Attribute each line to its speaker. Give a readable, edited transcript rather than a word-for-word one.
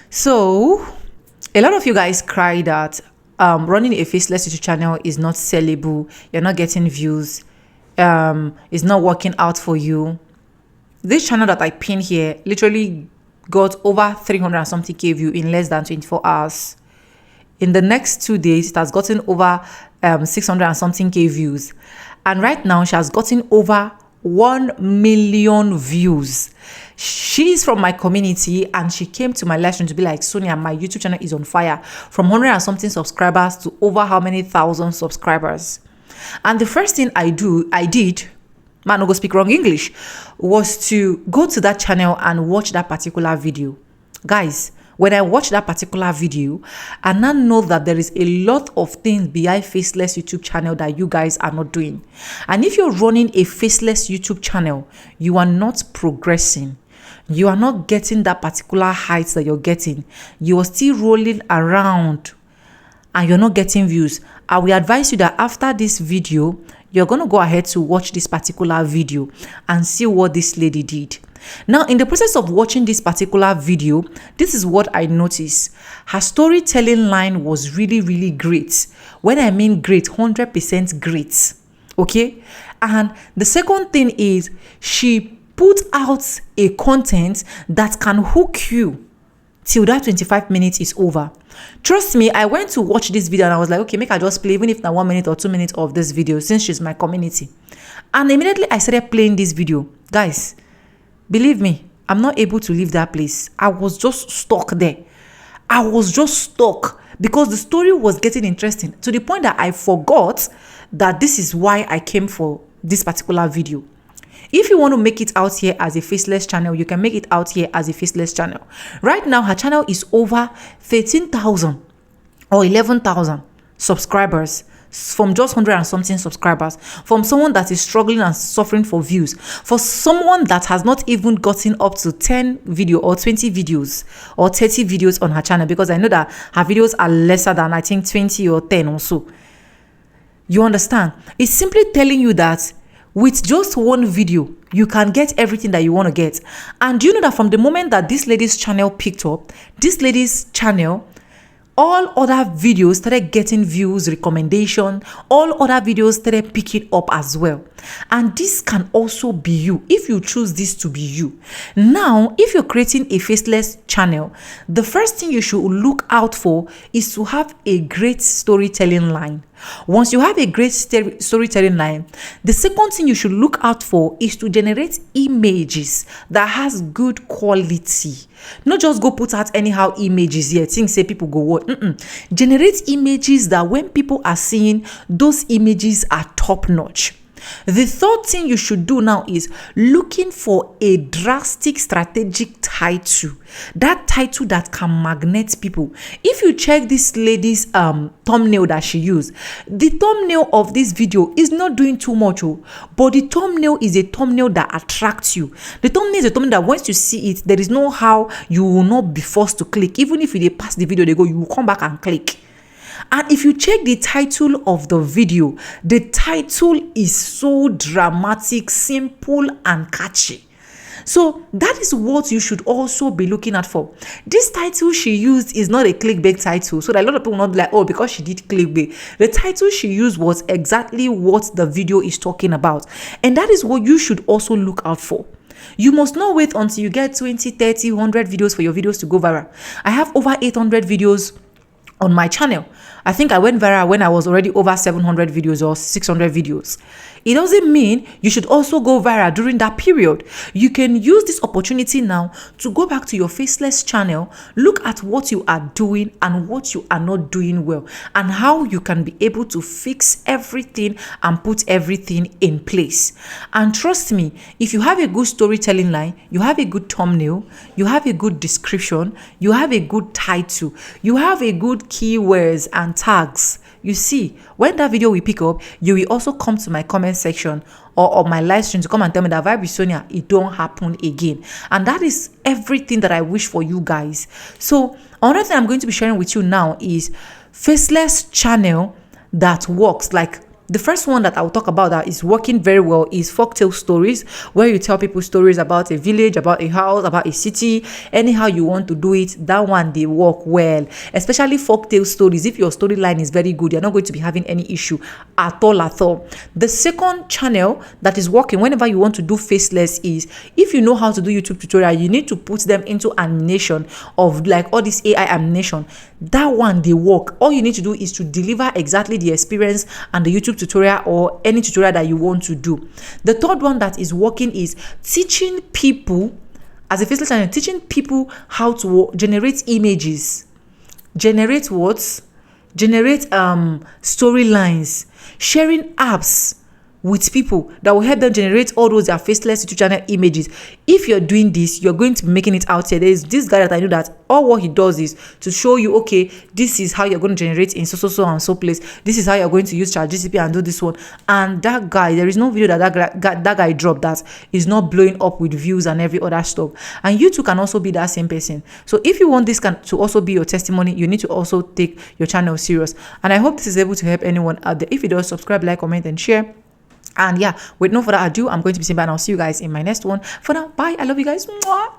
Speaker 1: So, a lot of you guys cry that running a faceless YouTube channel is not sellable, you're not getting views, it's not working out for you. This channel that I pin here literally got over 300 and something K view in less than 24 hours. In the next 2 days, it has gotten over 600 and something K views. And right now, she has gotten over 1 million views. She's from my community and she came to my live stream to be like, Sonia, my YouTube channel is on fire. From 100 and something subscribers to over how many thousand subscribers. And the first thing I did, man, no go speak wrong English, was to go to that channel and watch that particular video. Guys, when I watched that particular video, I now know that there is a lot of things behind Faceless YouTube channel that you guys are not doing. And if you're running a Faceless YouTube channel, you are not progressing. You are not getting that particular heights that you're getting. You are still rolling around and you're not getting views. I will advise you that after this video, you're going to go ahead to watch this particular video and see what this lady did. Now, in the process of watching this particular video, this is what I noticed. Her storytelling line was really, really great. When I mean great, 100% great. Okay? And the second thing is she put out a content that can hook you till that 25 minutes is over. Trust me, I went to watch this video and I was like, okay, make I just play, even if not 1 minute or 2 minutes of this video, since she's my community. And immediately I started playing this video. Guys, believe me, I'm not able to leave that place. I was just stuck there. I was just stuck because the story was getting interesting to the point that I forgot that this is why I came for this particular video. If you want to make it out here as a faceless channel, you can make it out here as a faceless channel. Right now, her channel is over 13,000 or 11,000 subscribers from just 100 and something subscribers, from someone that is struggling and suffering for views, for someone that has not even gotten up to 10 video or 20 videos or 30 videos on her channel, because I know that her videos are lesser than, I think, 20 or 10 or so. You understand? It's simply telling you that with just one video, you can get everything that you want to get. And do you know that from the moment that this lady's channel picked up, this lady's channel, all other videos started getting views, recommendation, all other videos started picking up as well. And this can also be you if you choose this to be you. Now, if you're creating a faceless channel, the first thing you should look out for is to have a great storytelling line. Once you have a great storytelling line, the second thing you should look out for is to generate images that has good quality. Not just go put out anyhow images here. Things say people go what? Generate images that when people are seeing, those images are top notch. The third thing you should do now is looking for a drastic strategic title. That title that can magnet people. If you check this lady's thumbnail that she used, the thumbnail of this video is not doing too much, but the thumbnail is a thumbnail that attracts you. The thumbnail is a thumbnail that once you see it, there is no how you will not be forced to click. Even if they pass the video, they go, you will come back and click. And if you check the title of the video, the title is so dramatic, simple, and catchy. So that is what you should also be looking at for. This title she used is not a clickbait title, so that a lot of people will not be like, oh, because she did clickbait. The title she used was exactly what the video is talking about. And that is what you should also look out for. You must not wait until you get 20, 30, 100 videos for your videos to go viral. I have over 800 videos on my channel. I think I went viral when I was already over 700 videos or 600 videos. It doesn't mean you should also go viral during that period. You can use this opportunity now to go back to your faceless channel, look at what you are doing and what you are not doing well, and how you can be able to fix everything and put everything in place. And trust me, if you have a good storytelling line, you have a good thumbnail, you have a good description, you have a good title, you have a good keywords and tags, you see, when that video will pick up, you will also come to my comment section or my live stream to come and tell me that Vibe with Sonia, it don't happen again. And that is everything that I wish for you guys. So another thing I'm going to be sharing with you now is faceless channel that works, like The first one that I'll talk about that is working very well is folktale stories, where you tell people stories about a village, about a house, about a city, anyhow you want to do it. That one, they work well, especially folktale stories. If your storyline is very good, you're not going to be having any issue at all at all. The second channel that is working whenever you want to do faceless is, if you know how to do YouTube tutorial, you need to put them into animation of like all this AI animation. That one, they work. All you need to do is to deliver exactly the experience and the YouTube tutorial or any tutorial that you want to do. The third one that is working is teaching people, as a faceless channel, teaching people how to generate images, generate what? Generate storylines, sharing apps with people that will help them generate all those their faceless YouTube channel images. If you're doing this, you're going to be making it out here. There's this guy that I know that all what he does is to show you, okay, this is how you're going to generate in so and so place. This is how you're going to use ChatGPT and do this one. And that guy, there is no video that guy dropped that is not blowing up with views and every other stuff. And you too can also be that same person. So if you want this to also be your testimony, you need to also take your channel serious. And I hope this is able to help anyone out there. If you don't, subscribe, like, comment, and share. And yeah, with no further ado, I'm going to be saying bye, and I'll see you guys in my next one. For now, bye. I love you guys. Mwah.